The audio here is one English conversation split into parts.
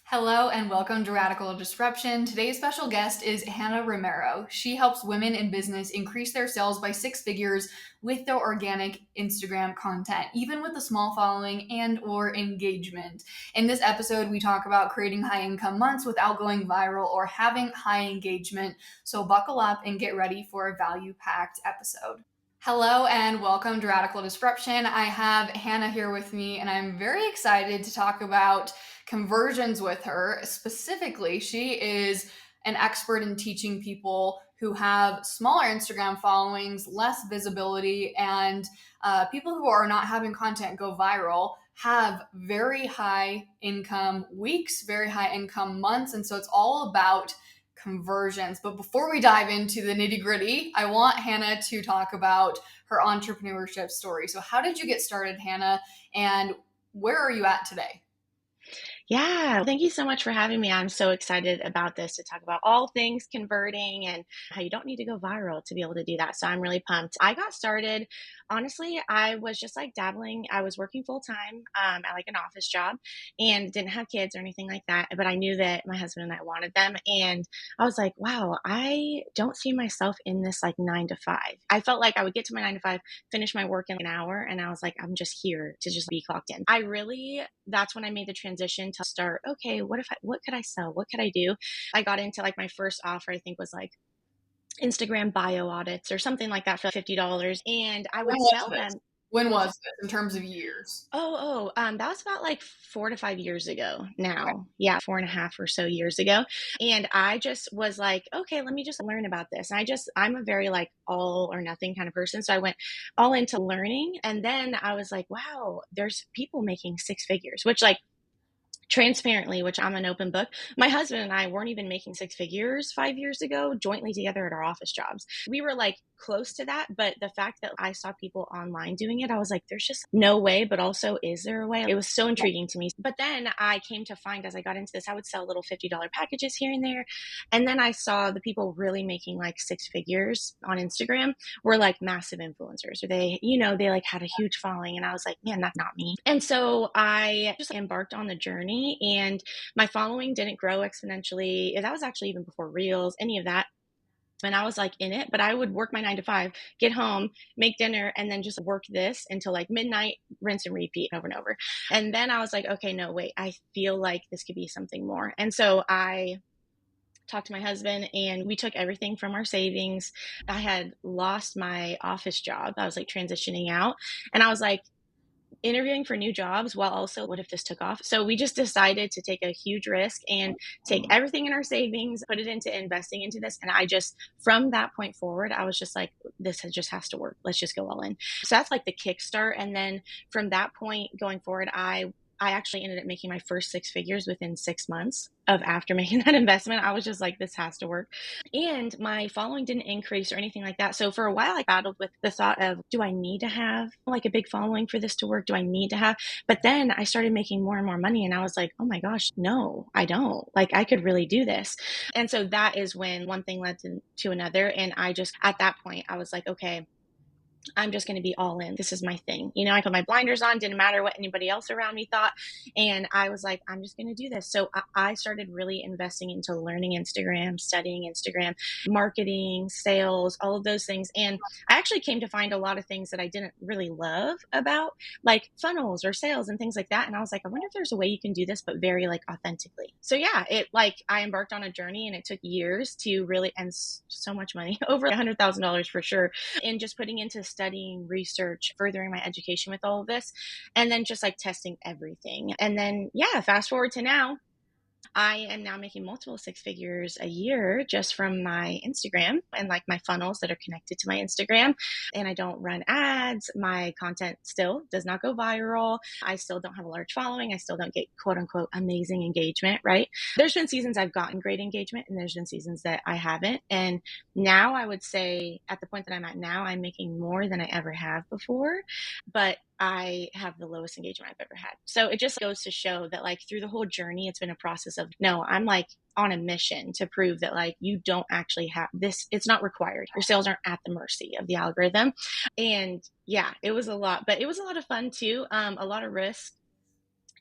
Hello and welcome to Radical Disruption. Today's special guest is Hannah Romero. She helps women in business increase their sales by six figures with their organic Instagram content, even with a small following and or engagement. In this episode, we talk about creating high income months without going viral or having high engagement. So buckle up and get ready for a value-packed episode. Hello and welcome to Radical Disruption. I have Hannah here with me, and I'm very excited to talk about conversions with her. Specifically, she is an expert in teaching people who have smaller Instagram followings, less visibility, and people who are not having content go viral have very high income weeks, very high income months. And so it's all about conversions. But before we dive into the nitty gritty, I want Hannah to talk about her entrepreneurship story. So, how did you get started, Hannah? And where are you at today? Yeah, thank you so much for having me. I'm so excited about this to talk about all things converting and how you don't need to go viral to be able to do that. So I'm really pumped. I got started, honestly, I was just like dabbling. I was working full time at like an office job and didn't have kids or anything like that. But I knew that my husband and I wanted them. And I was like, wow, I don't see myself in this like 9 to 5. I felt like I would get to my 9 to 5, finish my work in an hour. And I was like, I'm just here to just be clocked in. That's when I made the transition to start, okay, what could I sell? What could I do? I got into like my first offer, I think was like Instagram bio audits or something like that for $50. And I When would was sell this? them. When What's was this in terms of years? that was about like 4 to 5 years ago Okay. now. Yeah, 4.5 or so years ago. And I just was like, okay, let me just learn about this. I'm a very like all or nothing kind of person. So I went all into learning. And then I was like, wow, there's people making six figures, which like transparently, which I'm an open book. My husband and I weren't even making six figures 5 years ago jointly together at our office jobs. We were like close to that, but the fact that I saw people online doing it, I was like, there's just no way, but also, is there a way? It was so intriguing to me. But then I came to find as I got into this, I would sell little $50 packages here and there. And then I saw the people really making like six figures on Instagram were like massive influencers, or they like had a huge following. And I was like, man, that's not me. And so I just embarked on the journey, and my following didn't grow exponentially. That was actually even before Reels, any of that. And I was like in it, but I would work my 9 to 5, get home, make dinner, and then just work this until like midnight, rinse and repeat over and over. And then I was like, okay, no, wait, I feel like this could be something more. And so I talked to my husband and we took everything from our savings. I had lost my office job. I was like transitioning out. And I was like, interviewing for new jobs while also, what if this took off? So we just decided to take a huge risk and take everything in our savings, put it into investing into this. And from that point forward, I was just like, this just has to work. Let's just go all in. So that's like the kickstart. And then from that point going forward, I actually ended up making my first six figures within 6 months of after making that investment. I was just like, this has to work. And my following didn't increase or anything like that. So for a while, I battled with the thought of, do I need to have like a big following for this to work? Do I need to have? But then I started making more and more money. And I was like, oh my gosh, no, I don't. Like, I could really do this. And so that is when one thing led to another. And at that point, I was like, okay, I'm just going to be all in. This is my thing. I put my blinders on, didn't matter what anybody else around me thought. And I was like, I'm just going to do this. So I started really investing into learning Instagram, studying Instagram, marketing, sales, all of those things. And I actually came to find a lot of things that I didn't really love about like funnels or sales and things like that. And I was like, I wonder if there's a way you can do this, but very like authentically. So yeah, I embarked on a journey and it took years to really, and so much money, over $100,000 for sure, in just putting into studying, research, furthering my education with all of this, and then just like testing everything. And then, yeah, fast forward to now, I am now making multiple six figures a year just from my Instagram and like my funnels that are connected to my Instagram. And I don't run ads. My content still does not go viral. I still don't have a large following. I still don't get quote unquote amazing engagement, right? There's been seasons I've gotten great engagement and there's been seasons that I haven't. And now I would say at the point that I'm at now, I'm making more than I ever have before. But I have the lowest engagement I've ever had. So it just goes to show that like through the whole journey, it's been a process of, no, I'm like on a mission to prove that like you don't actually have this. It's not required. Your sales aren't at the mercy of the algorithm. And yeah, it was a lot, but it was a lot of fun too. A lot of risk.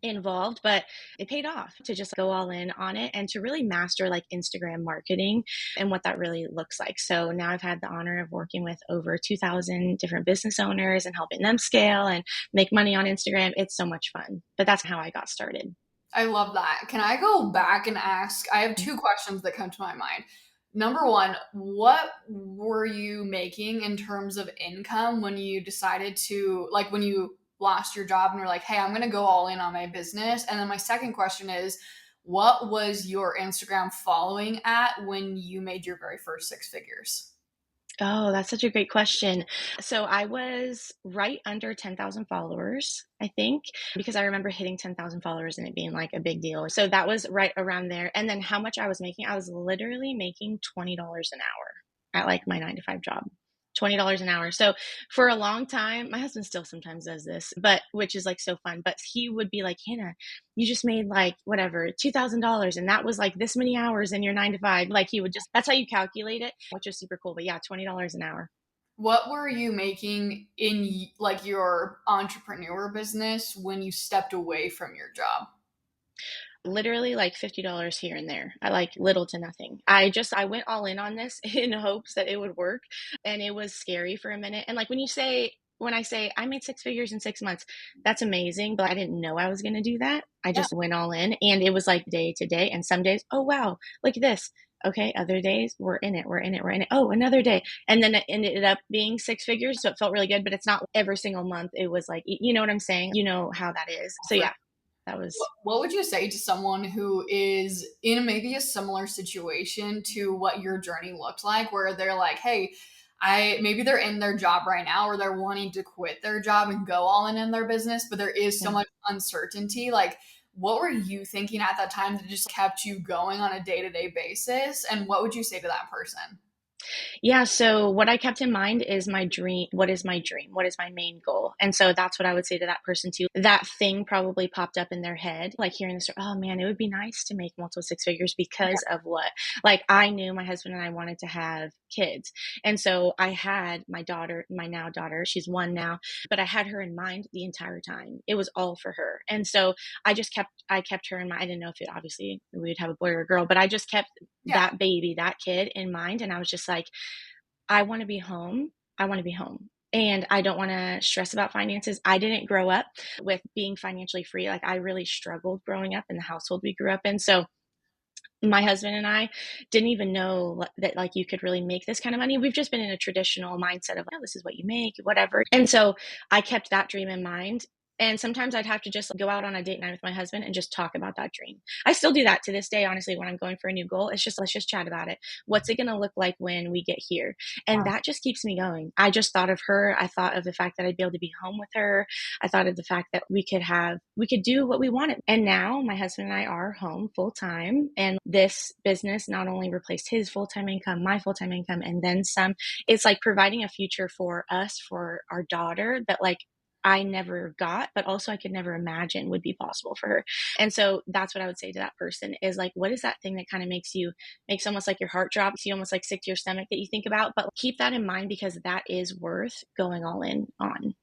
involved, but it paid off to just go all in on it and to really master like Instagram marketing and what that really looks like. So now I've had the honor of working with over 2,000 different business owners and helping them scale and make money on Instagram. It's so much fun, but that's how I got started. I love that. Can I go back and ask? I have two questions that come to my mind. Number one, what were you making in terms of income when you decided to, like, when you lost your job and were like, hey, I'm going to go all in on my business? And then my second question is, what was your Instagram following at when you made your very first six figures? Oh, that's such a great question. So I was right under 10,000 followers, I think, because I remember hitting 10,000 followers and it being like a big deal. So that was right around there. And then how much I was making, I was literally making $20 an hour at like my 9 to 5 job. $20 an hour. So for a long time, my husband still sometimes does this, but which is like so fun. But he would be like, Hannah, you just made like whatever, $2,000. And that was like this many hours in your 9 to 5. Like he would just, that's how you calculate it, which is super cool. But yeah, $20 an hour. What were you making in like your entrepreneur business when you stepped away from your job? Literally like $50 here and there. I like little to nothing. I went all in on this in hopes that it would work. And it was scary for a minute. And like when I say I made six figures in 6 months, that's amazing, but I didn't know I was going to do that. I Yeah. just went all in and it was like day to day. And some days, oh, wow, look at this. Okay. Other days, we're in it. We're in it. We're in it. Oh, another day. And then it ended up being six figures. So it felt really good, but it's not every single month. It was like, you know what I'm saying? You know how that is. So yeah, that was. What would you say to someone who is in maybe a similar situation to what your journey looked like, where they're like, hey, maybe they're in their job right now or they're wanting to quit their job and go all in their business, but there is so Yeah. much uncertainty. Like, what were you thinking at that time that just kept you going on a day-to-day basis? And what would you say to that person? Yeah, so what I kept in mind is my dream. What is my dream? What is my main goal? And so that's what I would say to that person too. That thing probably popped up in their head, like hearing the story, oh man, it would be nice to make multiple six figures because of what? Like I knew my husband and I wanted to have kids. And so I had my daughter, my now daughter, she's one now, but I had her in mind the entire time. It was all for her. And so I kept her in mind. I didn't know if it obviously we would have a boy or a girl, but I just kept Yeah. that baby, that kid in mind. And I was just like, I want to be home. I want to be home. And I don't want to stress about finances. I didn't grow up with being financially free. Like I really struggled growing up in the household we grew up in. So my husband and I didn't even know that like you could really make this kind of money. We've just been in a traditional mindset of, oh, this is what you make, whatever. And so I kept that dream in mind. And sometimes I'd have to just go out on a date night with my husband and just talk about that dream. I still do that to this day, honestly, when I'm going for a new goal. It's just, let's just chat about it. What's it going to look like when we get here? And that just keeps me going. I just thought of her. I thought of the fact that I'd be able to be home with her. I thought of the fact that we could do what we wanted. And now my husband and I are home full time. And this business not only replaced his full time income, my full time income, and then some. It's like providing a future for us, for our daughter that like I never got, but also I could never imagine would be possible for her. And so that's what I would say to that person is like, what is that thing that kind of makes almost like your heart drop, you almost like sick to your stomach that you think about, but keep that in mind because that is worth going all in on.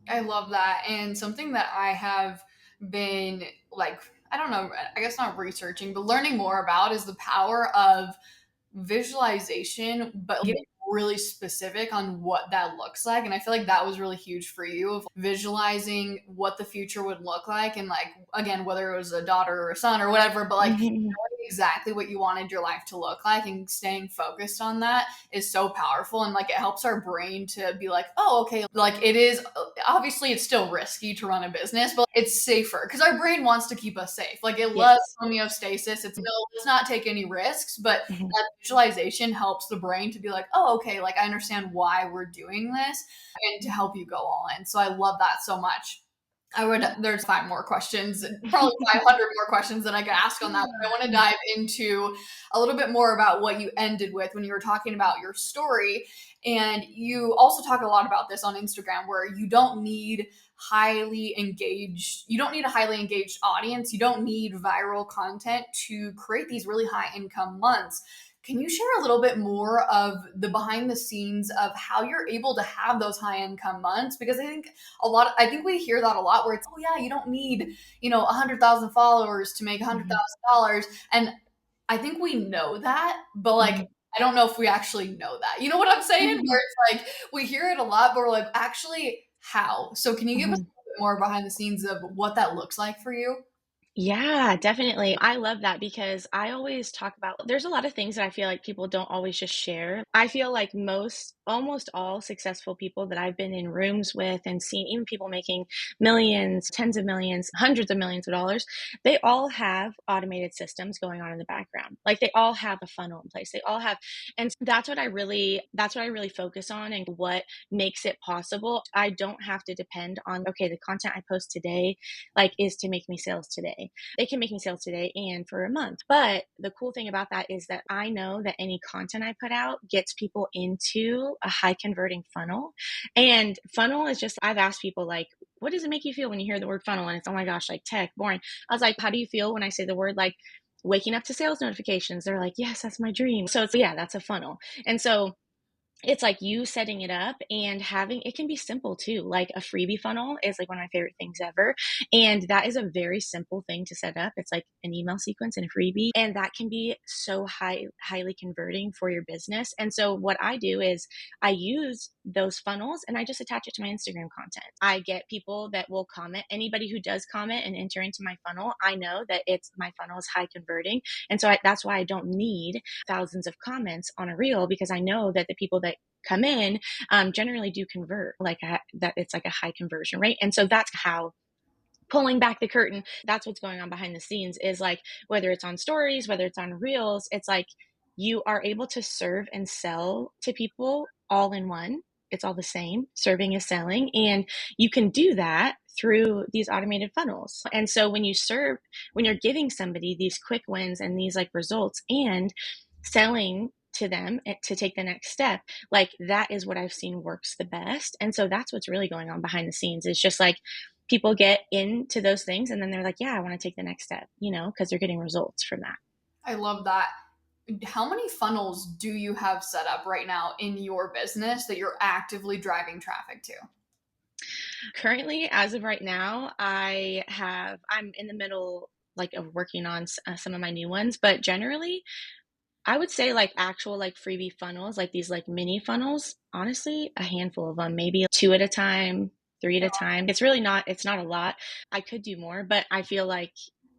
I love that. And something that I have been like, I don't know, I guess not researching, but learning more about is the power of visualization, but getting really specific on what that looks like. And I feel like that was really huge for you of visualizing what the future would look like. And like, again, whether it was a daughter or a son or whatever, but like Mhm. knowing exactly what you wanted your life to look like and staying focused on that is so powerful. And like, it helps our brain to be like, oh, okay, like it is obviously it's still risky to run a business, but it's safer because our brain wants to keep us safe. Like it loves Yes. homeostasis. It's no, let's not take any risks, but Mhm. that visualization helps the brain to be like, oh, okay, like I understand why we're doing this and to help you go all in. So I love that so much. There's five more questions, probably 500 more questions that I could ask on that, but I want to dive into a little bit more about what you ended with when you were talking about your story. And you also talk a lot about this on Instagram where you don't need highly engaged, you don't need a highly engaged audience. You don't need viral content to create these really high income months. Can you share a little bit more of the behind the scenes of how you're able to have those high income months? Because I think we hear that a lot where it's, oh yeah, you don't need, 100,000 followers to make Mhm. $100,000. And I think we know that, but like, Mhm. I don't know if we actually know that. You know what I'm saying? Where Mhm. it's like we hear it a lot, but we're like, actually, how? So can you give us Mhm. a little bit more behind the scenes of what that looks like for you? Yeah, definitely. I love that because I always talk about there's a lot of things that I feel like people don't always just share. I feel like almost all successful people that I've been in rooms with and seen, even people making millions, tens of millions, hundreds of millions of dollars, they all have automated systems going on in the background. Like they all have a funnel in place. They all have, and that's what I really focus on and what makes it possible. I don't have to depend on, okay, the content I post today like is to make me sales today. It can make me sales today and for a month. But the cool thing about that is that I know that any content I put out gets people into a high converting funnel. And funnel is just, I've asked people like, what does it make you feel when you hear the word funnel? And it's, oh my gosh, like tech, boring. I was like, how do you feel when I say the word like waking up to sales notifications? They're like, yes, that's my dream. So it's, yeah, that's a funnel. And so it's like you setting it up and having it can be simple too. Like a freebie funnel is like one of my favorite things ever. And that is a very simple thing to set up. It's like an email sequence and a freebie. And that can be so highly converting for your business. And so what I do is I use those funnels and I just attach it to my Instagram content. I get people that will comment. Anybody who does comment and enter into my funnel, I know that it's my funnel is high converting. And so that's why I don't need thousands of comments on a reel because I know that the people that come in generally do convert that it's like a high conversion rate. And so that's how pulling back the curtain, that's what's going on behind the scenes is like whether it's on stories, whether it's on reels, it's like you are able to serve and sell to people all in one. It's all the same. Serving is selling. And you can do that through these automated funnels. And so when you're giving somebody these quick wins and these like results and selling to them to take the next step, like that is what I've seen works the best. And so that's what's really going on behind the scenes is just like people get into those things and then they're like, yeah, I want to take the next step, because they're getting results from that. I love that. How many funnels do you have set up right now in your business that you're actively driving traffic to? Currently, as of right now, I'm in the middle like of working on some of my new ones, but generally I would say like actual like freebie funnels, like these like mini funnels, honestly, a handful of them, maybe two at a time, three at a time. It's not a lot. I could do more, but I feel like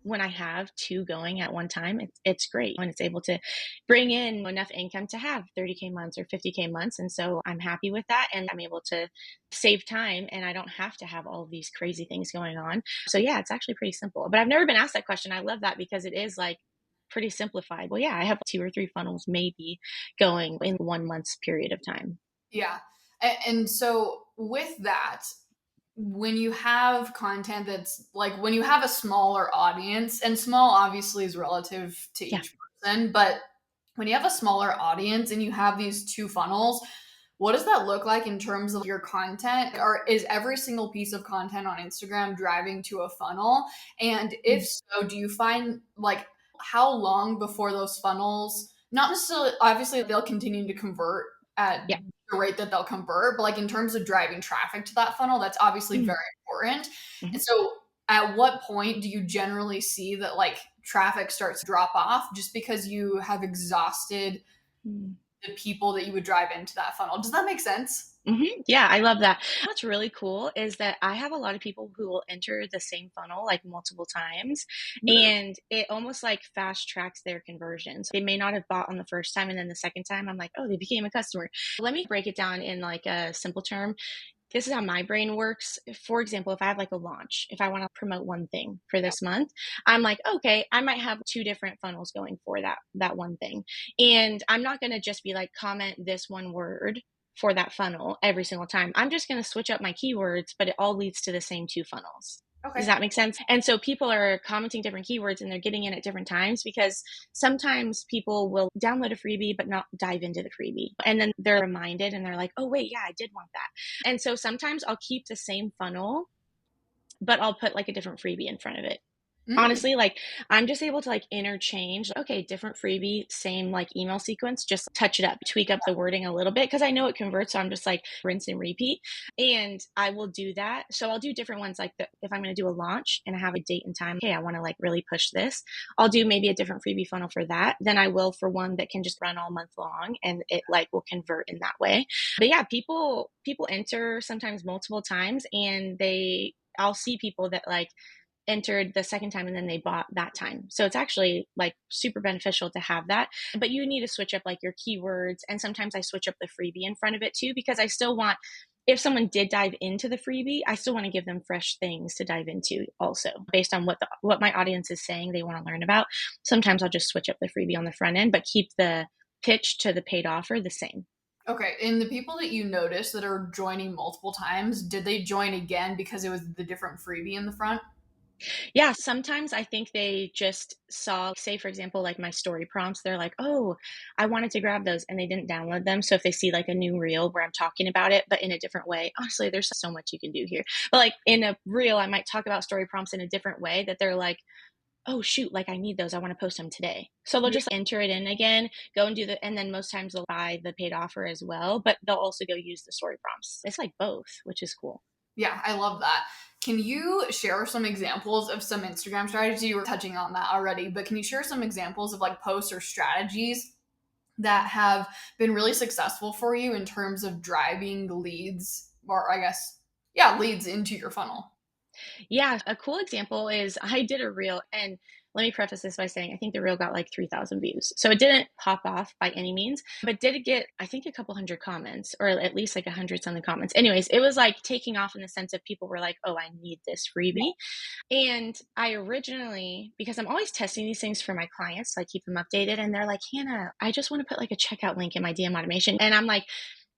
when I have two going at one time, it's great when it's able to bring in enough income to have 30K months or 50K months. And so I'm happy with that. And I'm able to save time and I don't have to have all of these crazy things going on. So yeah, it's actually pretty simple. But I've never been asked that question. I love that because it is like pretty simplified. Well, yeah, I have two or three funnels maybe going in 1 month's period of time. Yeah. And so with that, when you have content that's like when you have a smaller audience, and small obviously is relative to Yeah. each person, but when you have a smaller audience and you have these two funnels, what does that look like in terms of your content? Or is every single piece of content on Instagram driving to a funnel? And if Mm. so, do you find like how long before those funnels, not necessarily, obviously, they'll continue to convert at Yeah. the rate that they'll convert, but like in terms of driving traffic to that funnel, that's obviously Mm. very important. And Mhm. so, at what point do you generally see that like traffic starts to drop off just because you have exhausted Mm. the people that you would drive into that funnel? Does that make sense? Yeah, I love that. What's really cool is that I have a lot of people who will enter the same funnel like multiple times, Mm. and it almost like fast tracks their conversions. They may not have bought on the first time, and then the second time, I'm like, oh, they became a customer. Let me break it down in like a simple term. This is how my brain works. For example, if I have like a launch, if I want to promote one thing for this month, I'm like, okay, I might have two different funnels going for that one thing. And I'm not going to just be like comment this one word for that funnel every single time. I'm just going to switch up my keywords, but it all leads to the same two funnels. Does Okay. that make sense? And so people are commenting different keywords and they're getting in at different times because sometimes people will download a freebie but not dive into the freebie. And then they're reminded and they're like, oh, wait, yeah, I did want that. And so sometimes I'll keep the same funnel but I'll put like a different freebie in front of it. Mm, Honestly, like, I'm just able to, like, interchange, okay, different freebie, same, like, email sequence, just touch it up, tweak up the wording a little bit because I know it converts, so I'm just, like, rinse and repeat, and I will do that. So I'll do different ones, like, if I'm gonna do a launch and I have a date and time, "Hey, I wanna, like, really push this," I'll do maybe a different freebie funnel for that than I will for one that can just run all month long, and it, like, will convert in that way. But, yeah, people enter sometimes multiple times, and I'll see people that, like, entered the second time and then they bought that time. So it's actually like super beneficial to have that. But you need to switch up like your keywords. And sometimes I switch up the freebie in front of it too, because I still want, if someone did dive into the freebie, I still want to give them fresh things to dive into also based on what my audience is saying they want to learn about. Sometimes I'll just switch up the freebie on the front end, but keep the pitch to the paid offer the same. okay. And the people that you notice that are joining multiple times, did they join again because it was the different freebie in the front? Yeah, sometimes I think they just saw, say, for example, like my story prompts, they're like, oh, I wanted to grab those and they didn't download them. So if they see like a new reel where I'm talking about it, but in a different way, honestly, there's so much you can do here. But like in a reel, I might talk about story prompts in a different way that they're like, oh, shoot, like I need those. I want to post them today. So they'll Yeah. just enter it in again, go and do and then most times they'll buy the paid offer as well, but they'll also go use the story prompts. It's like both, which is cool. Yeah, I love that. Can you share some examples of some Instagram strategies? You were touching on that already, but can you share some examples of like posts or strategies that have been really successful for you in terms of driving leads, or I guess, yeah, leads into your funnel? Yeah, a cool example is I did a reel, and let me preface this by saying I think the reel got like 3,000 views. So it didn't pop off by any means, but did it get, I think, a couple hundred comments, or at least like a hundred something comments. Anyways, it was like taking off in the sense of people were like, oh, I need this freebie. And I originally, because I'm always testing these things for my clients, so I keep them updated, and they're like, Hannah, I just want to put like a checkout link in my DM automation. And I'm like,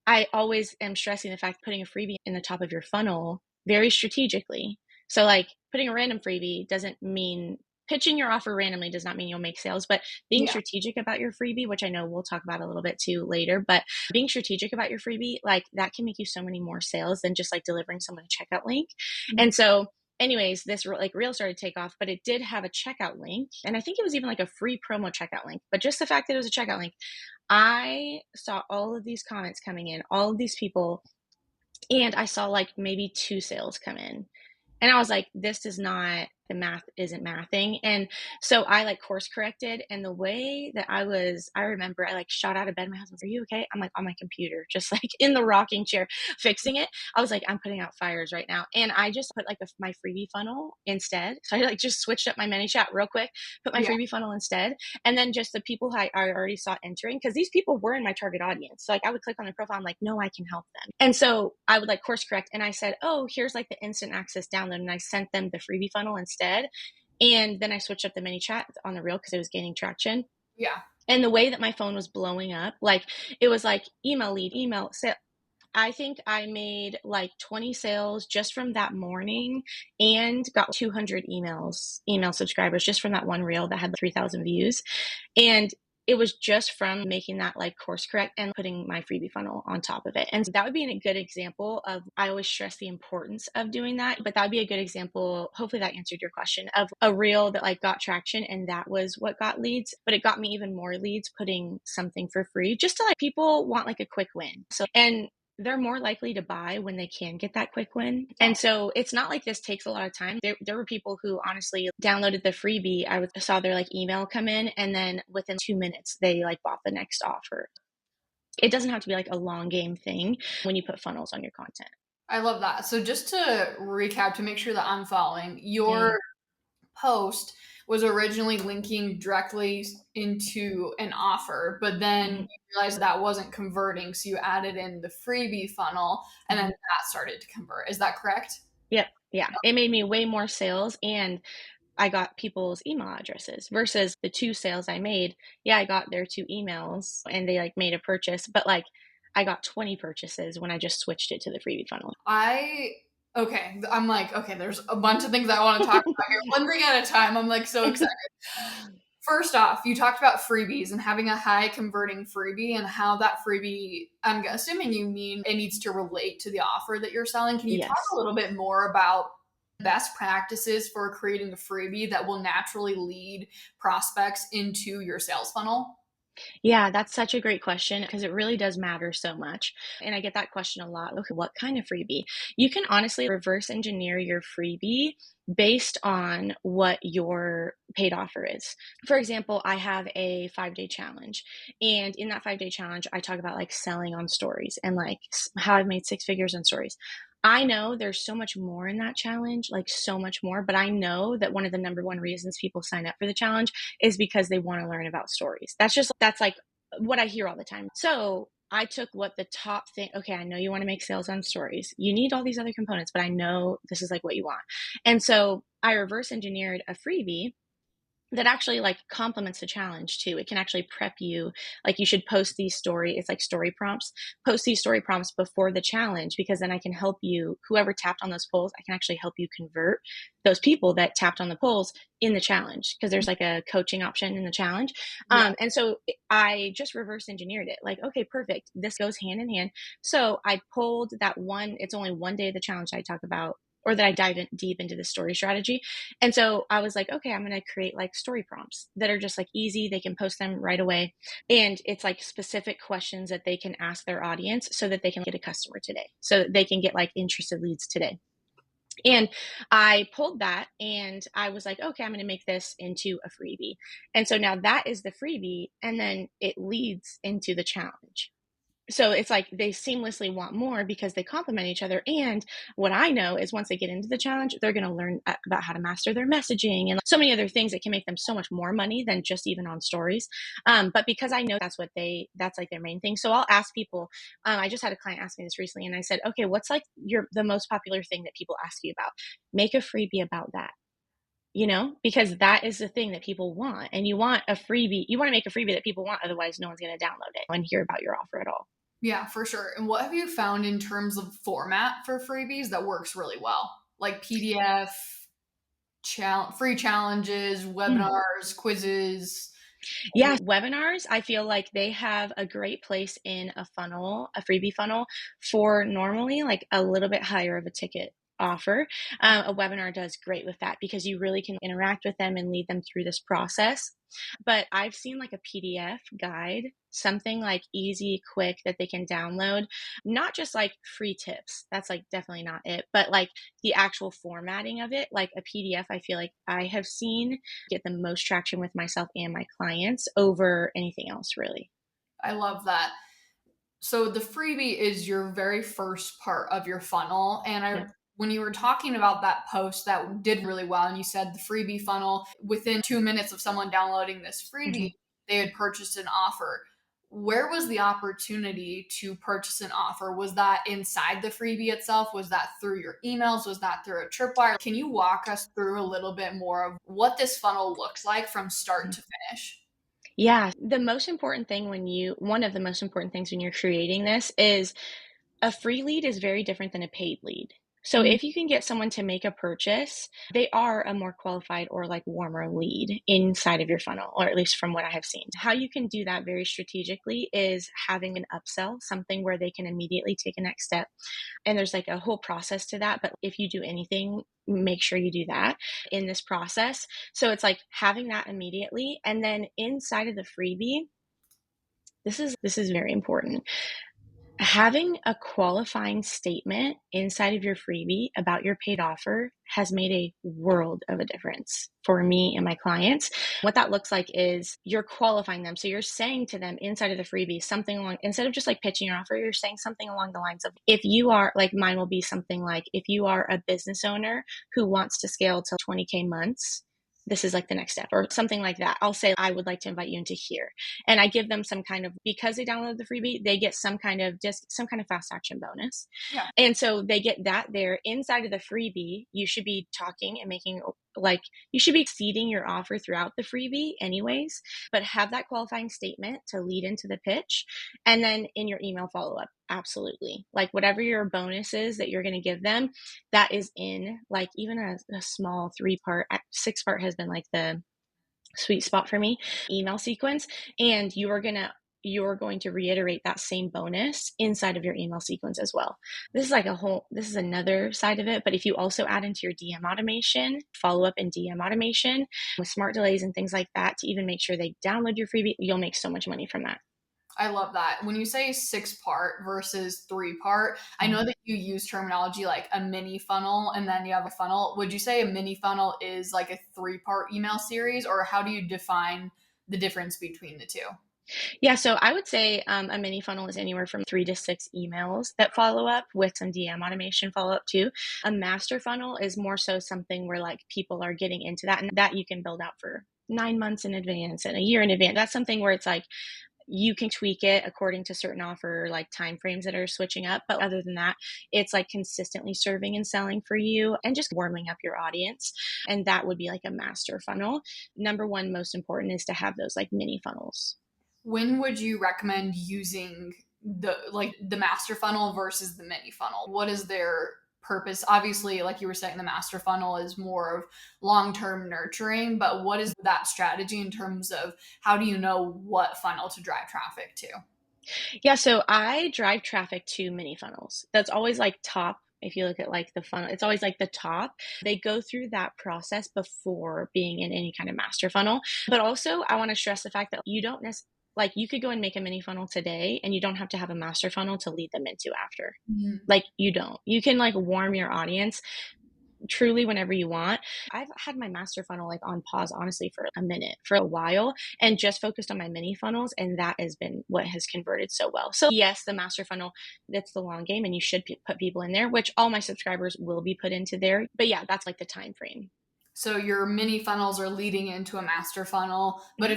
I always am stressing the fact putting a freebie in the top of your funnel very strategically. So like putting a random freebie doesn't mean pitching your offer randomly does not mean you'll make sales, but being Yeah. strategic about your freebie, which I know we'll talk about a little bit too later, but being strategic about your freebie, like that can make you so many more sales than just like delivering someone a checkout link. And so anyways, this like reel started to take off, but it did have a checkout link. And I think it was even like a free promo checkout link, but just the fact that it was a checkout link, I saw all of these comments coming in, all of these people, and I saw like maybe two sales come in. And I was like, this is not, the math isn't mathing. And so I like course corrected. And the way that I remember I like shot out of bed. My husband's, are you okay? I'm like on my computer, just like in the rocking chair, fixing it. I was like, I'm putting out fires right now. And I just put like my freebie funnel instead. So I like just switched up my ManyChat real quick, put my Yeah. freebie funnel instead. And then just the people I already saw entering, because these people were in my target audience. So like I would click on their profile. I'm like, no, I can help them. And so I would like course correct. And I said, oh, here's like the instant access download. And I sent them the freebie funnel instead. And then I switched up the ManyChat on the reel because it was gaining traction. Yeah. And the way that my phone was blowing up, like it was like email lead, email sale. I think I made like 20 sales just from that morning and got 200 email subscribers just from that one reel that had 3,000 views. And it was just from making that like course correct and putting my freebie funnel on top of it. And so that would be a good example of, I always stress the importance of doing that, but that would be a good example. Hopefully that answered your question, of a reel that like got traction and that was what got leads, but it got me even more leads putting something for free just to like, people want like a quick win. So, and they're more likely to buy when they can get that quick win. And so it's not like this takes a lot of time. There were people who honestly downloaded the freebie. Saw their like email come in, and then within 2 minutes, they like bought the next offer. It doesn't have to be like a long game thing when you put funnels on your content. I love that. So just to recap, to make sure that I'm following, Yeah. your post was originally linking directly into an offer, but then hmm you realized that wasn't converting, so you added in the freebie funnel, and then hmm that started to convert. Is that correct? Yep. Yeah. It made me way more sales, and I got people's email addresses versus the two sales I made. Yeah, I got their two emails and they like made a purchase, but like I got 20 purchases when I just switched it to the freebie funnel. I okay. I'm like, okay, there's a bunch of things I want to talk about here. One thing at a time. I'm like so excited. First off, you talked about freebies and having a high converting freebie and how that freebie, I'm assuming you mean it needs to relate to the offer that you're selling. Can you talk a Yes. little bit more about Best practices for creating a freebie that will naturally lead prospects into your sales funnel? Yeah, that's such a great question because it really does matter so much. And I get that question a lot. Okay, what kind of freebie? You can honestly reverse engineer your freebie based on what your paid offer is. For example, I have a 5-day challenge. And in that 5-day challenge, I talk about like selling on stories and like how I've made six figures on stories. I know there's so much more in that challenge, like so much more, but I know that one of the number one reasons people sign up for the challenge is because they want to learn about stories. That's like what I hear all the time. So I took what the top thing, okay, I know you want to make sales on stories. You need all these other components, but I know this is like what you want. And so I reverse engineered a freebie that actually like complements the challenge too. It can actually prep you. Like you should post these it's like story prompts, post these story prompts before the challenge, because then I can help you, whoever tapped on those polls, I can actually help you convert those people that tapped on the polls in the challenge, because there's like a coaching option in the challenge. Yeah. And so I just reverse engineered it, like, okay, perfect, this goes hand in hand. So I pulled that one, it's only one day of the challenge I talk about, or that I dive in deep into the story strategy. And so I was like, okay, I'm going to create like story prompts that are just like easy. They can post them right away. And it's like specific questions that they can ask their audience so that they can get a customer today, so that they can get like interested leads today. And I pulled that and I was like, okay, I'm going to make this into a freebie. And so now that is the freebie. And then it leads into the challenge. So it's like they seamlessly want more because they complement each other. And what I know is once they get into the challenge, they're going to learn about how to master their messaging and so many other things that can make them so much more money than just even on stories. But because I know that's like their main thing. So I'll ask people, I just had a client ask me this recently and I said, okay, what's like the most popular thing that people ask you about? Make a freebie about that. Because that is the thing that people want. And you want to make a freebie that people want. Otherwise, no one's going to download it and hear about your offer at all. Yeah, for sure. And what have you found in terms of format for freebies that works really well? Like PDF, free challenges, webinars, quizzes. Yeah, webinars, I feel like they have a great place in a funnel, a freebie funnel, for normally like a little bit higher of a ticket offer. A webinar does great with that because you really can interact with them and lead them through this process. But I've seen like a PDF guide, something like easy, quick that they can download, not just like free tips. That's like definitely not it, but like the actual formatting of it, like a PDF, I feel like I have seen get the most traction with myself and my clients over anything else, really. I love that. So the freebie is your very first part of your funnel. And Yeah. when you were talking about that post that did really well, and you said the freebie funnel, within 2 minutes of someone downloading this freebie, hmm they had purchased an offer. Where was the opportunity to purchase an offer? Was that inside the freebie itself? Was that through your emails? Was that through a tripwire? Can you walk us through a little bit more of what this funnel looks like from start to finish? Yeah. One of the most important things when you're creating this is a free lead is very different than a paid lead. So Mm, if you can get someone to make a purchase, they are a more qualified or like warmer lead inside of your funnel, or at least from what I have seen. How you can do that very strategically is having an upsell, something where they can immediately take a next step. And there's like a whole process to that. But if you do anything, make sure you do that in this process. So it's like having that immediately. And then inside of the freebie, this is very important. Having a qualifying statement inside of your freebie about your paid offer has made a world of a difference for me and my clients. What that looks like is you're qualifying them. So you're saying to them inside of the freebie something along, instead of just like pitching your offer, you're saying something along the lines of, if you are like, mine will be something like, if you are a business owner who wants to scale to 20K months, this is like the next step, or something like that. I'll say, I would like to invite you into here. And I give them some kind of, because they download the freebie, they get some kind of fast action bonus. yeah. And so they get that there inside of the freebie. You should be talking and making like, you should be exceeding your offer throughout the freebie anyways, but have that qualifying statement to lead into the pitch. And then in your email follow up, absolutely. Like whatever your bonus is that you're going to give them, that is in like even a small 3-part, 6-part has been like the sweet spot for me, email sequence. And you are going to you're going to reiterate that same bonus inside of your email sequence as well. This is another side of it. But if you also add into your DM automation, follow up and DM automation with smart delays and things like that to even make sure they download your freebie, you'll make so much money from that. I love that. When you say 6 part versus 3 part, I know that you use terminology like a mini funnel and then you have a funnel. Would you say a mini funnel is like a 3 part email series, or how do you define the difference between the two? Yeah, so I would say a mini funnel is anywhere from 3 to 6 emails that follow up with some DM automation follow up too. A master funnel is more so something where like people are getting into that, and that you can build out for 9 months in advance and a year in advance. That's something where it's like you can tweak it according to certain offer like time frames that are switching up. But other than that, it's like consistently serving and selling for you and just warming up your audience. And that would be like a master funnel. Number one, most important is to have those like mini funnels. When would you recommend using the master funnel versus the mini funnel? What is their purpose? Obviously, like you were saying, the master funnel is more of long-term nurturing, but what is that strategy in terms of how do you know what funnel to drive traffic to? Yeah, so I drive traffic to mini funnels. That's always like top. If you look at like the funnel, it's always like the top. They go through that process before being in any kind of master funnel. But also, I want to stress the fact that you don't necessarily like you could go and make a mini funnel today and you don't have to have a master funnel to lead them into after. Mhm. Like you don't. You can like warm your audience truly whenever you want. I've had my master funnel like on pause, honestly, for a minute, for a while, and just focused on my mini funnels. And that has been what has converted so well. So, yes, the master funnel, that's the long game, and you should put people in there, which all my subscribers will be put into there. But yeah, that's like the time frame. So your mini funnels are leading into a master funnel, but Mhm.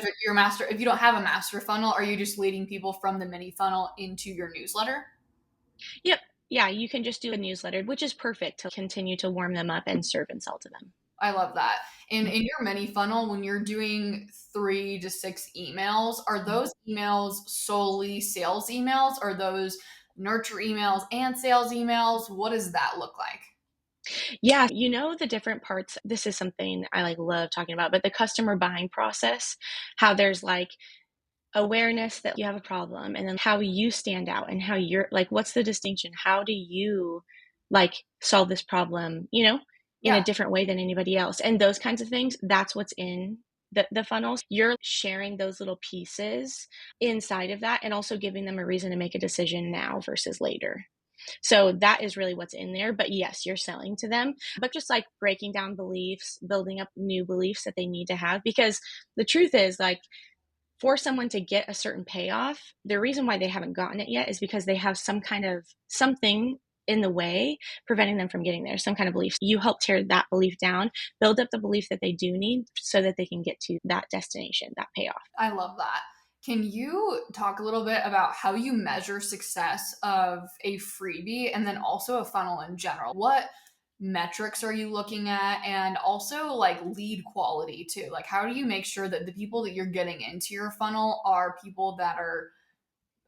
if you don't have a master funnel, are you just leading people from the mini funnel into your newsletter? Yep. Yeah, you can just do a newsletter, which is perfect to continue to warm them up and serve and sell to them. I love that. And in your mini funnel, when you're doing 3 to 6 emails, are those emails solely sales emails? Are those nurture emails and sales emails? What does that look like? Yeah, you know the different parts. This is something I like love talking about, but the customer buying process, how there's like awareness that you have a problem and then how you stand out and how you're like what's the distinction? How do you like solve this problem, in a Yeah, different way than anybody else? And those kinds of things, that's what's in the funnels. You're sharing those little pieces inside of that and also giving them a reason to make a decision now versus later. So that is really what's in there. But yes, you're selling to them, but just like breaking down beliefs, building up new beliefs that they need to have. Because the truth is, like, for someone to get a certain payoff, the reason why they haven't gotten it yet is because they have some kind of something in the way preventing them from getting there, some kind of belief. You help tear that belief down, build up the belief that they do need so that they can get to that destination, that payoff. I love that. Can you talk a little bit about how you measure success of a freebie and then also a funnel in general? What metrics are you looking at, and also like lead quality too? Like how do you make sure that the people that you're getting into your funnel are people that are,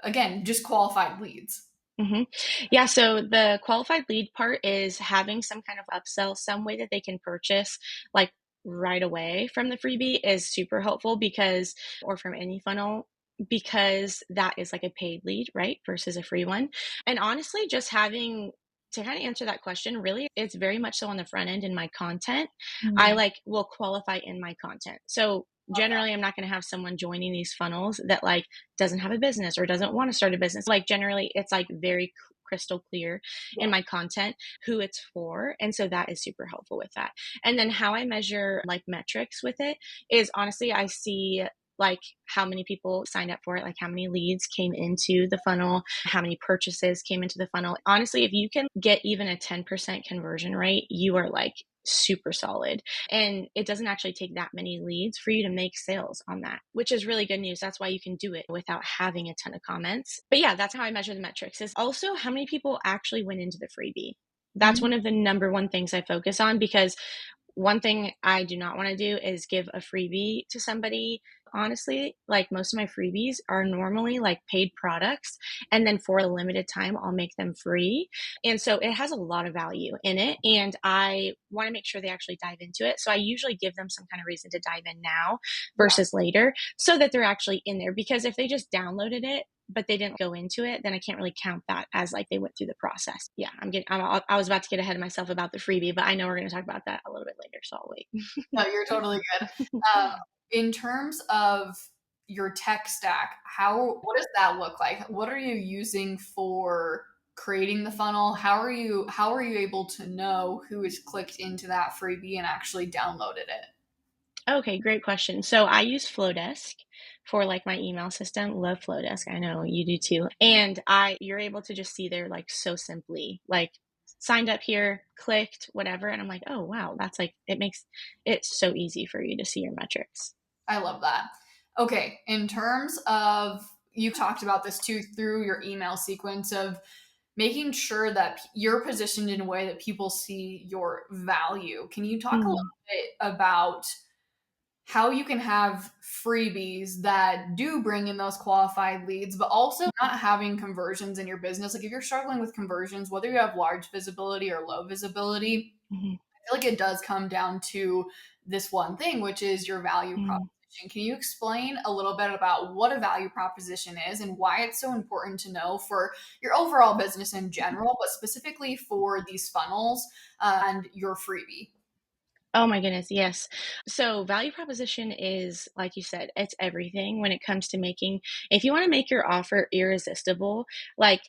again, just qualified leads? hmm Yeah, so the qualified lead part is having some kind of upsell, some way that they can purchase like right away from the freebie is super helpful because, or from any funnel, because that is like a paid lead, right? Versus a free one. And honestly, just having to kind of answer that question, really, it's very much so on the front end in my content. I Mhm. like will qualify in my content. So Love that. generally, I'm not going to have someone joining these funnels that like doesn't have a business or doesn't want to start a business. Like generally, it's like very crystal clear in Yeah. my content who it's for. And so that is super helpful with that. And then how I measure like metrics with it is honestly, I see like how many people signed up for it, like how many leads came into the funnel, how many purchases came into the funnel. Honestly, if you can get even a 10% conversion rate, you are like super solid. And it doesn't actually take that many leads for you to make sales on that, which is really good news. That's why you can do it without having a ton of comments. But yeah, that's how I measure the metrics is also how many people actually went into the freebie. That's Mhm. one of the number one things I focus on because one thing I do not want to do is give a freebie to somebody Honestly, like most of my freebies are normally like paid products. And then for a limited time, I'll make them free. And so it has a lot of value in it. And I want to make sure they actually dive into it. So I usually give them some kind of reason to dive in now Yeah. versus later so that they're actually in there. Because if they just downloaded it, but they didn't go into it, then I can't really count that as like they went through the process. Yeah, I was about to get ahead of myself about the freebie, but I know we're going to talk about that a little bit later. So I'll wait. No, you're totally good. Um, in terms of your tech stack, what does that look like? What are you using for creating the funnel? How are you able to know who has clicked into that freebie and actually downloaded it? Okay, great question. So I use Flowdesk for like my email system. Love Flowdesk. I know you do too. And you're able to just see there like so simply, like signed up here, clicked, whatever. And I'm like, oh wow, that's like it makes it so easy for you to see your metrics. I love that. Okay, in terms of you talked about this too through your email sequence of making sure that you're positioned in a way that people see your value. Can you talk a little Mm, bit about how you can have freebies that do bring in those qualified leads, but also not having conversions in your business? Like if you're struggling with conversions, whether you have large visibility or low visibility, mhm, I feel like it does come down to this one thing, which is your value mm. proposition. Can you explain a little bit about what a value proposition is and why it's so important to know for your overall business in general, but specifically for these funnels and your freebie? Oh my goodness, yes. So value proposition is, like you said, it's everything when it comes to making, if you want to make your offer irresistible, like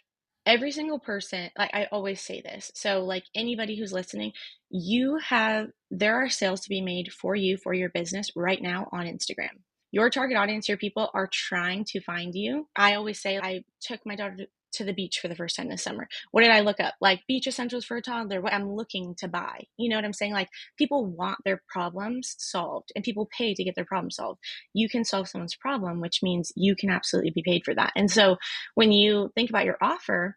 every single person, like I always say this. So like anybody who's listening, there are sales to be made for you, for your business right now on Instagram. Your target audience, your people are trying to find you. I always say I took my daughter to the beach for the first time this summer. What did I look up? Like beach essentials for a toddler, what I'm looking to buy. You know what I'm saying? Like people want their problems solved and people pay to get their problem solved. You can solve someone's problem, which means you can absolutely be paid for that. And so when you think about your offer,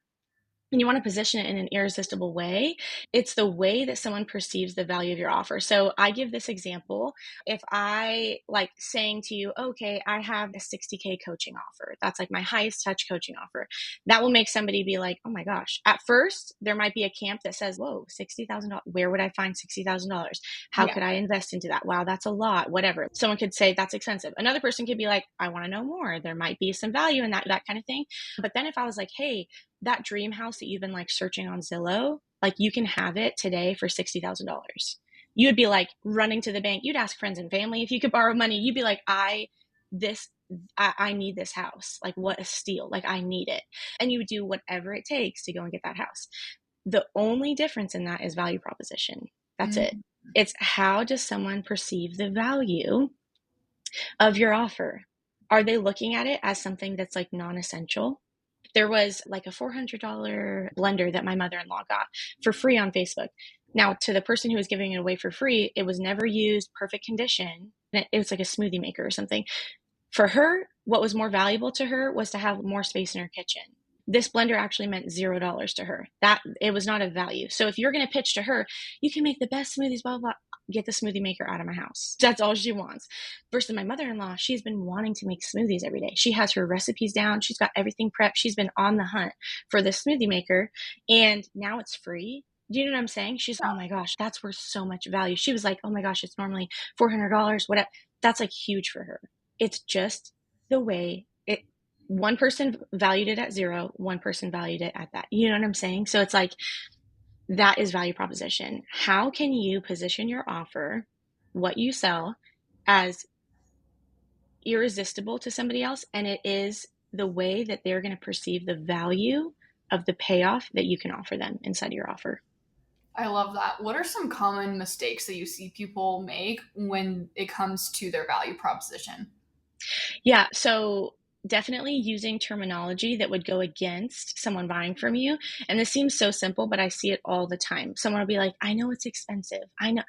and you want to position it in an irresistible way, it's the way that someone perceives the value of your offer. So I give this example. If I like saying to you, okay, I have a 60K coaching offer, that's like my highest touch coaching offer, that will make somebody be like, oh my gosh. At first, there might be a camp that says, whoa, $60,000. Where would I find $60,000? How Yeah. could I invest into that? Wow, that's a lot, whatever. Someone could say that's expensive. Another person could be like, I want to know more. There might be some value in that kind of thing. But then if I was like, hey, that dream house that you've been like searching on Zillow, like you can have it today for $60,000. You would be like running to the bank. You'd ask friends and family if you could borrow money. You'd be like, this, I need this house. Like what a steal. Like I need it. And you would do whatever it takes to go and get that house. The only difference in that is value proposition. That's it. Mm, It's how does someone perceive the value of your offer? Are they looking at it as something that's like non-essential? There was like a $400 blender that my mother-in-law got for free on Facebook. Now, to the person who was giving it away for free, it was never used, perfect condition. It was like a smoothie maker or something. For her, what was more valuable to her was to have more space in her kitchen. This blender actually meant $0 to her. That it was not of value. So if you're going to pitch to her, you can make the best smoothies, blah, blah, blah. Get the smoothie maker out of my house. That's all she wants. Versus my mother-in-law, she's been wanting to make smoothies every day. She has her recipes down. She's got everything prepped. She's been on the hunt for the smoothie maker. And now it's free. Do you know what I'm saying? She's, oh my gosh, that's worth so much value. She was like, oh my gosh, it's normally $400, whatever. That's like huge for her. It's just the way it, one person valued it at zero, one person valued it at that. You know what I'm saying? So it's like, that is value proposition. How can you position your offer, what you sell, as irresistible to somebody else? And it is the way that they're going to perceive the value of the payoff that you can offer them inside of your offer. I love that. What are some common mistakes that you see people make when it comes to their value proposition? Yeah. So definitely using terminology that would go against someone buying from you. And this seems so simple, but I see it all the time. Someone will be like, I know it's expensive. I know,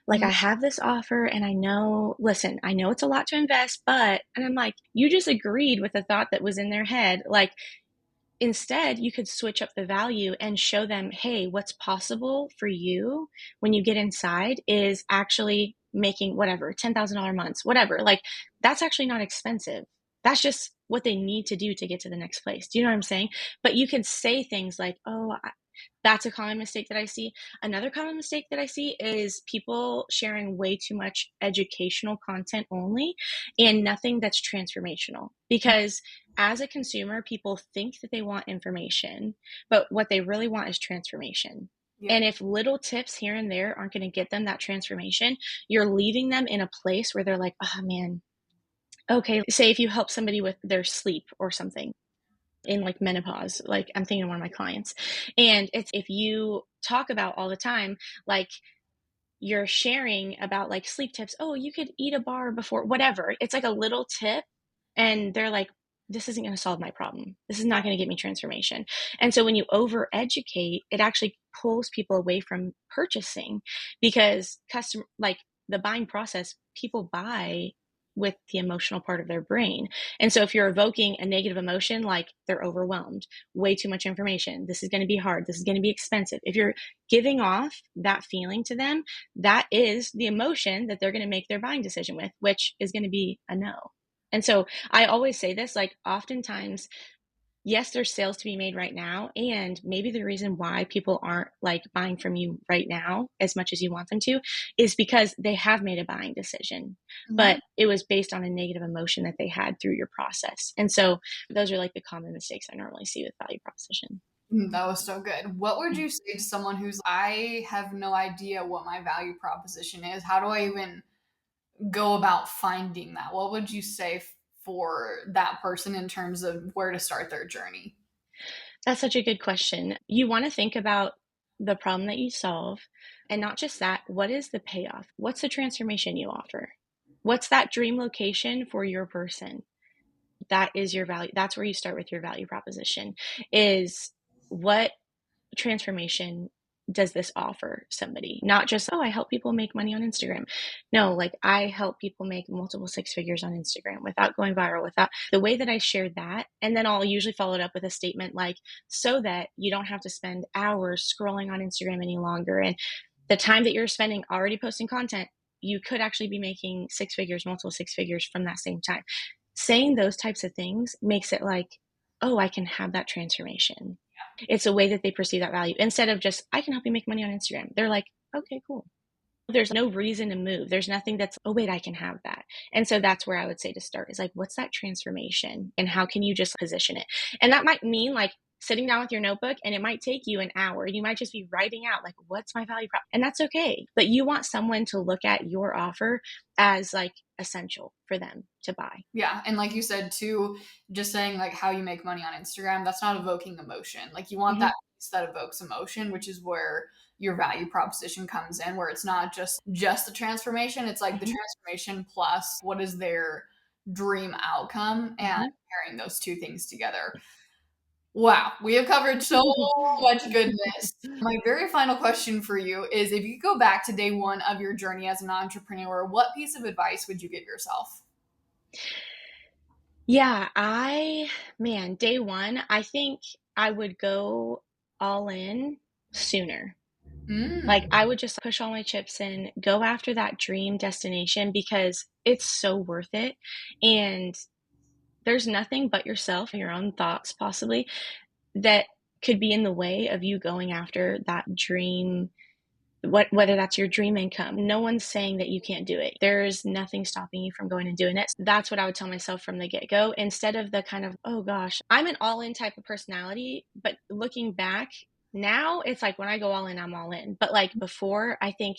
like, I have this offer and I know, listen, I know it's a lot to invest, but, and I'm like, you just agreed with the thought that was in their head. Like, instead, you could switch up the value and show them, hey, what's possible for you when you get inside is actually making whatever, $10,000 months, whatever. Like, that's actually not expensive. That's just what they need to do to get to the next place. Do you know what I'm saying? But you can say things like, oh, that's a common mistake that I see. Another common mistake that I see is people sharing way too much educational content only and nothing that's transformational. Because as a consumer, people think that they want information, but what they really want is transformation. Yeah. And if little tips here and there aren't going to get them that transformation, you're leaving them in a place where they're like, oh man, okay. Say if you help somebody with their sleep or something in like menopause, like I'm thinking of one of my clients, and it's if you talk about all the time, like you're sharing about like sleep tips, oh, you could eat a bar before, whatever. It's like a little tip, and they're like, this isn't going to solve my problem. This is not going to get me transformation. And so when you over educate, it actually pulls people away from purchasing because customer, like the buying process, people buy with the emotional part of their brain. And so if you're evoking a negative emotion, like they're overwhelmed, way too much information, this is going to be hard, this is going to be expensive. If you're giving off that feeling to them, that is the emotion that they're going to make their buying decision with, which is going to be a no. And so I always say this, like oftentimes, yes, there's sales to be made right now. And maybe the reason why people aren't like buying from you right now as much as you want them to is because they have made a buying decision, but it was based on a negative emotion that they had through your process. And so those are like the common mistakes I normally see with value proposition. That was so good. What would you say to someone who's, I have no idea what my value proposition is? How do I even go about finding that? What would you say for that person in terms of where to start their journey? That's such a good question. You want to think about the problem that you solve, and not just that, what is the payoff? What's the transformation you offer? What's that dream location for your person? That is your value. That's where you start with your value proposition is what transformation does this offer somebody? Not just, oh, I help people make money on Instagram. No, like I help people make multiple six figures on Instagram without going viral, without the way that I share that. And then I'll usually follow it up with a statement like, so that you don't have to spend hours scrolling on Instagram any longer. And the time that you're spending already posting content, you could actually be making six figures, multiple six figures from that same time. Saying those types of things makes it like, oh, I can have that transformation. It's a way that they perceive that value instead of just, I can help you make money on Instagram. They're like, okay, cool. There's no reason to move. There's nothing that's, oh, wait, I can have that. And so that's where I would say to start is like, what's that transformation and how can you just position it? And that might mean like sitting down with your notebook and it might take you an hour. You might just be writing out like, what's my value prop? And that's okay. But you want someone to look at your offer as like essential for them to buy. Yeah. And like you said too, just saying like how you make money on Instagram, that's not evoking emotion. Like you want that piece that evokes emotion, which is where your value proposition comes in, where it's not just the transformation. It's like the transformation plus what is their dream outcome and pairing those two things together. Wow, we have covered so much goodness. My very final question for you is if you could go back to day one of your journey as an entrepreneur, what piece of advice would you give yourself? Yeah, day one, I think I would go all in sooner. Like I would just push all my chips in, go after that dream destination because it's so worth it. And there's nothing but yourself and your own thoughts possibly that could be in the way of you going after that dream, whether that's your dream income. No one's saying that you can't do it. There's nothing stopping you from going and doing it. That's what I would tell myself from the get-go instead of the kind of, oh gosh, I'm an all-in type of personality, but looking back now it's like when I go all in, I'm all in. But like before, I think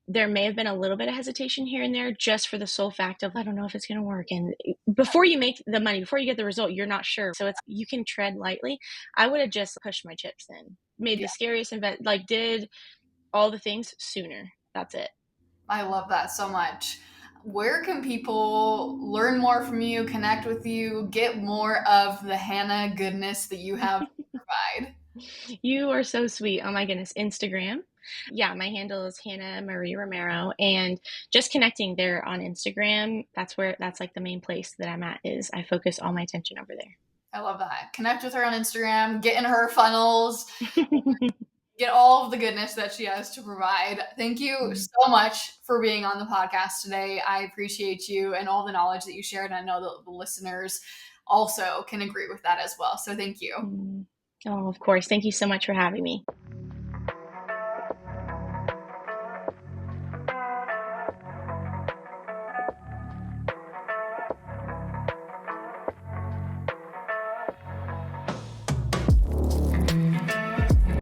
there may have been a little bit of hesitation here and there just for the sole fact of, I don't know if it's going to work. And before you make the money, before you get the result, you're not sure. So you can tread lightly. I would have just pushed my chips in, made the scariest invest, like did all the things sooner. That's it. I love that so much. Where can people learn more from you, connect with you, get more of the Hannah goodness that you have to provide? You are so sweet. Oh my goodness. Instagram. Yeah, my handle is Hannah Marie Romero, and just connecting there on Instagram. That's like the main place that I'm at is I focus all my attention over there. I love that. Connect with her on Instagram, get in her funnels, get all of the goodness that she has to provide. Thank you Mm, so much for being on the podcast today. I appreciate you and all the knowledge that you shared. I know that the listeners also can agree with that as well. So thank you. mm. Oh, of course. Thank you so much for having me.